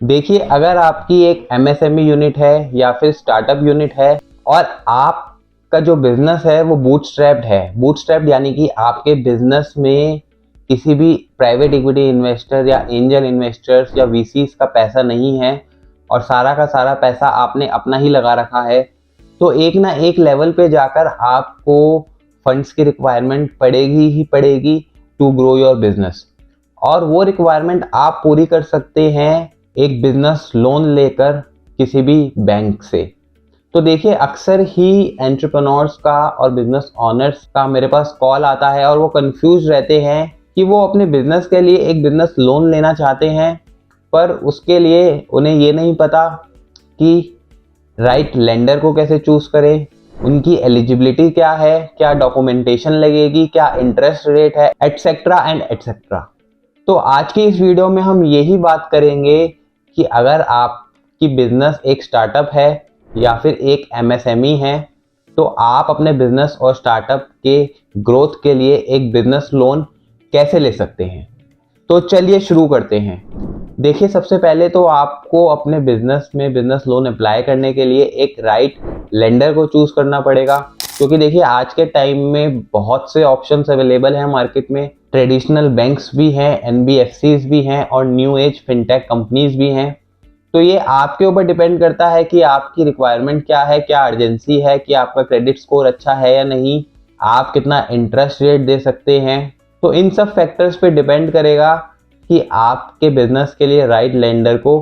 देखिए, अगर आपकी एक एमएसएमई यूनिट है या फिर स्टार्टअप यूनिट है और आपका जो बिजनेस है वो बूटस्ट्रैप्ड है, बूटस्ट्रैप्ड यानी कि आपके बिजनेस में किसी भी प्राइवेट इक्विटी इन्वेस्टर या एंजल इन्वेस्टर्स या वीसीज का पैसा नहीं है और सारा का सारा पैसा आपने अपना ही लगा रखा है, तो एक ना एक लेवल पे जाकर आपको फंड्स की रिक्वायरमेंट पड़ेगी ही पड़ेगी टू ग्रो योर बिजनेस। और वो रिक्वायरमेंट आप पूरी कर सकते हैं एक बिजनेस लोन लेकर किसी भी बैंक से। तो देखिए, अक्सर ही एंटरप्रेन्योर्स का और बिजनेस ओनर्स का मेरे पास कॉल आता है और वो कंफ्यूज रहते हैं कि वो अपने बिजनेस के लिए एक बिजनेस लोन लेना चाहते हैं, पर उसके लिए उन्हें ये नहीं पता कि राइट लेंडर को कैसे चूज करें, उनकी एलिजिबिलिटी क्या है, क्या डॉक्यूमेंटेशन लगेगी, क्या इंटरेस्ट रेट है, एटसेट्रा एंड एटसेट्रा। तो आज की इस वीडियो में हम यही बात करेंगे कि अगर आपकी बिजनेस एक स्टार्टअप है या फिर एक एमएसएमई है, तो आप अपने बिजनेस और स्टार्टअप के ग्रोथ के लिए एक बिजनेस लोन कैसे ले सकते हैं। तो चलिए शुरू करते हैं। देखिए, सबसे पहले तो आपको अपने बिजनेस में बिजनेस लोन अप्लाई करने के लिए एक राइट लेंडर को चूज करना पड़ेगा, क्योंकि देखिए आज के टाइम में बहुत से ऑप्शंस अवेलेबल हैं मार्केट में। ट्रेडिशनल बैंक्स भी हैं, एनबीएफसीज भी हैं और न्यू एज फिनटेक कंपनीज भी हैं। तो ये आपके ऊपर डिपेंड करता है कि आपकी रिक्वायरमेंट क्या है, क्या अर्जेंसी है, कि आपका क्रेडिट स्कोर अच्छा है या नहीं, आप कितना इंटरेस्ट रेट दे सकते हैं। तो इन सब फैक्टर्स पे डिपेंड करेगा कि आपके बिजनेस के लिए राइट लेंडर को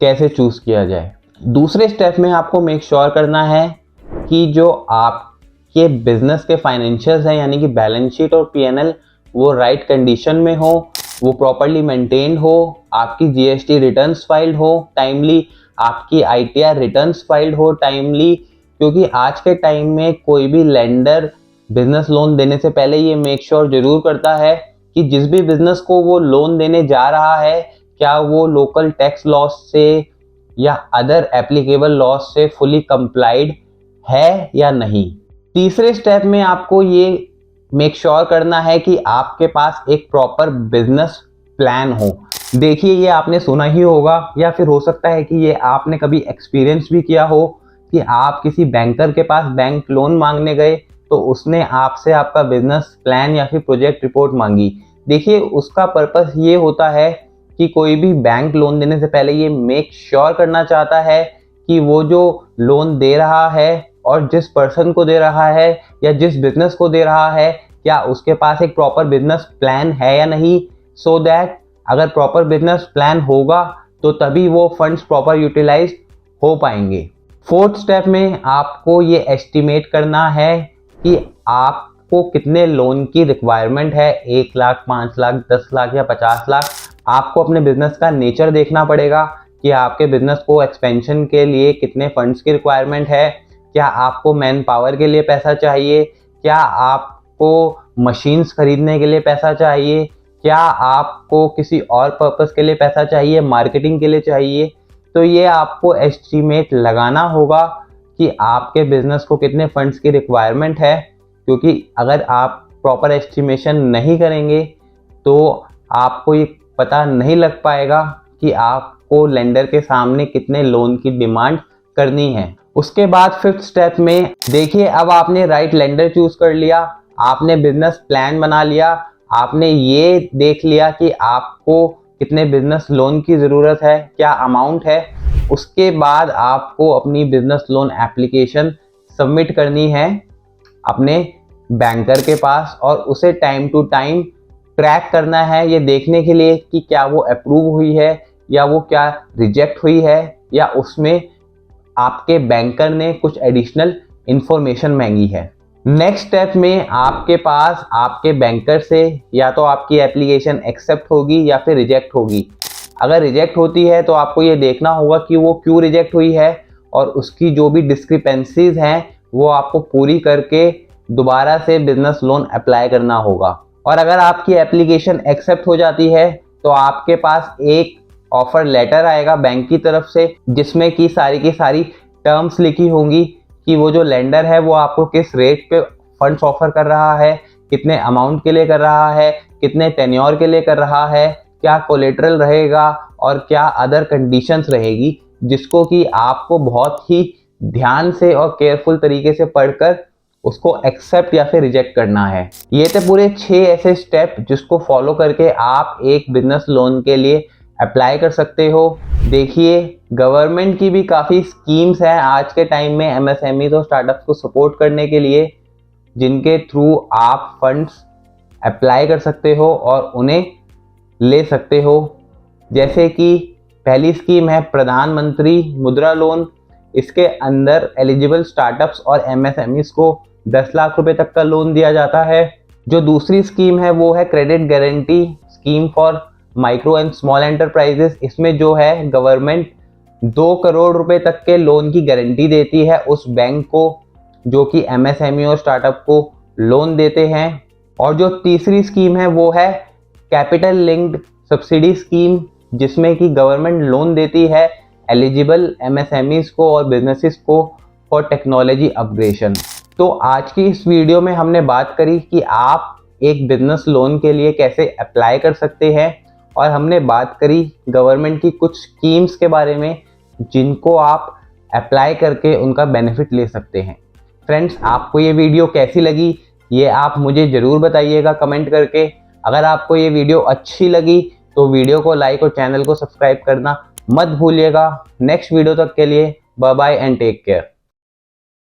कैसे चूज किया जाए। दूसरे स्टेप में आपको मेक श्योर करना है कि जो आपके बिजनेस के फाइनेंशियल्स हैं, यानी कि बैलेंस शीट और पीएनएल, वो राइट कंडीशन में हो, वो प्रॉपर्ली मेंटेन्ड हो, आपकी जीएसटी रिटर्न्स फाइल्ड हो टाइमली, आपकी आईटीआर रिटर्न्स फाइल्ड हो टाइमली। क्योंकि आज के टाइम में कोई भी लेंडर बिजनेस लोन देने से पहले ये मेक श्योर जरूर करता है कि जिस भी बिजनेस को वो लोन देने जा रहा है, क्या वो लोकल टैक्स लॉस से या अदर एप्लीकेबल लॉस से फुली कंप्लाइड है या नहीं। तीसरे स्टेप में आपको ये मेक श्योर करना है कि आपके पास एक प्रॉपर बिजनेस प्लान हो। देखिए, ये आपने सुना ही होगा या फिर हो सकता है कि ये आपने कभी एक्सपीरियंस भी किया हो कि आप किसी बैंकर के पास बैंक लोन मांगने गए तो उसने आपसे आपका बिजनेस प्लान या फिर प्रोजेक्ट रिपोर्ट मांगी। देखिए, उसका पर्पस ये होता है कि कोई भी बैंक लोन देने से पहले ये मेक श्योर करना चाहता है कि वो जो लोन दे रहा है और जिस पर्सन को दे रहा है या जिस बिजनेस को दे रहा है, क्या उसके पास एक प्रॉपर बिजनेस प्लान है या नहीं, सो दैट अगर प्रॉपर बिजनेस प्लान होगा तो तभी वो फंड्स प्रॉपर यूटिलाइज हो पाएंगे। फोर्थ स्टेप में आपको ये एस्टिमेट करना है कि आपको कितने लोन की रिक्वायरमेंट है, 1 लाख, 5 लाख, 10 लाख या 50 लाख। आपको अपने बिजनेस का नेचर देखना पड़ेगा कि आपके बिजनेस को एक्सपेंशन के लिए कितने फंड्स की रिक्वायरमेंट है, क्या आपको मैन पावर के लिए पैसा चाहिए, क्या आपको मशीन्स खरीदने के लिए पैसा चाहिए, क्या आपको किसी और पर्पस के लिए पैसा चाहिए, मार्केटिंग के लिए चाहिए। तो ये आपको एस्टीमेट लगाना होगा कि आपके बिजनेस को कितने फंड्स की रिक्वायरमेंट है, क्योंकि अगर आप प्रॉपर एस्टिमेशन नहीं करेंगे तो आपको ये पता नहीं लग पाएगा कि आपको लेंडर के सामने कितने लोन की डिमांड करनी है। उसके बाद फिफ्थ स्टेप में देखिए, अब आपने राइट लेंडर चूज कर लिया, आपने बिजनेस प्लान बना लिया, आपने ये देख लिया कि आपको कितने बिजनेस लोन की ज़रूरत है, क्या अमाउंट है। उसके बाद आपको अपनी बिजनेस लोन एप्लीकेशन सबमिट करनी है अपने बैंकर के पास और उसे टाइम टू टाइम ट्रैक करना है, ये देखने के लिए कि क्या वो अप्रूव हुई है या वो क्या रिजेक्ट हुई है या उसमें आपके बैंकर ने कुछ एडिशनल इंफॉर्मेशन मांगी है। नेक्स्ट स्टेप में आपके पास आपके बैंकर से या तो आपकी एप्लीकेशन एक्सेप्ट होगी या फिर रिजेक्ट होगी। अगर रिजेक्ट होती है तो आपको ये देखना होगा कि वो क्यों रिजेक्ट हुई है और उसकी जो भी डिस्क्रिपेंसीज हैं वो आपको पूरी करके दोबारा से बिजनेस लोन अप्लाई करना होगा। और अगर आपकी एप्लीकेशन एक्सेप्ट हो जाती है तो आपके पास एक ऑफर लेटर आएगा बैंक की तरफ से, जिसमें की सारी टर्म्स लिखी होंगी कि वो जो लेंडर है वो आपको किस रेट पे फंड्स ऑफर कर रहा है, कितने अमाउंट के लिए कर रहा है, कितने टेन्योर के लिए कर रहा है, क्या कोलेटरल रहेगा और क्या अदर कंडीशंस रहेगी, जिसको कि आपको बहुत ही ध्यान से और केयरफुल तरीके से पढ़कर उसको एक्सेप्ट या फिर रिजेक्ट करना है। ये थे पूरे 6 ऐसे स्टेप जिसको फॉलो करके आप एक बिजनेस लोन के लिए अप्लाई कर सकते हो। देखिए, गवर्नमेंट की भी काफ़ी स्कीम्स हैं आज के टाइम में एमएसएमई और स्टार्टअप्स को सपोर्ट करने के लिए, जिनके थ्रू आप फंड्स अप्लाई कर सकते हो और उन्हें ले सकते हो। जैसे कि पहली स्कीम है प्रधानमंत्री मुद्रा लोन। इसके अंदर एलिजिबल स्टार्टअप्स और एमएसएमईज को 10 लाख रुपए तक का लोन दिया जाता है। जो दूसरी स्कीम है वो है credit guarantee scheme for micro and small enterprises. इसमें जो है गवर्नमेंट 2 करोड़ रुपए तक के लोन की गारंटी देती है उस बैंक को जो कि एमएसएमई और स्टार्टअप को लोन देते हैं। और जो तीसरी स्कीम है वो है कैपिटल लिंक्ड सब्सिडी स्कीम, जिसमें कि गवर्नमेंट लोन देती है एलिजिबल एमएसएमईज को और बिजनेसेस को फॉर टेक्नोलॉजी अपग्रेडेशन। तो आज की इस वीडियो में हमने बात करी कि आप एक बिजनेस लोन के लिए कैसे अप्लाई कर सकते हैं, और हमने बात करी गवर्नमेंट की कुछ स्कीम्स के बारे में जिनको आप अप्लाई करके उनका बेनिफिट ले सकते हैं। फ्रेंड्स, आपको ये वीडियो कैसी लगी ये आप मुझे ज़रूर बताइएगा कमेंट करके। अगर आपको ये वीडियो अच्छी लगी तो वीडियो को लाइक और चैनल को सब्सक्राइब करना मत भूलिएगा। नेक्स्ट वीडियो तक के लिए bye bye and take care.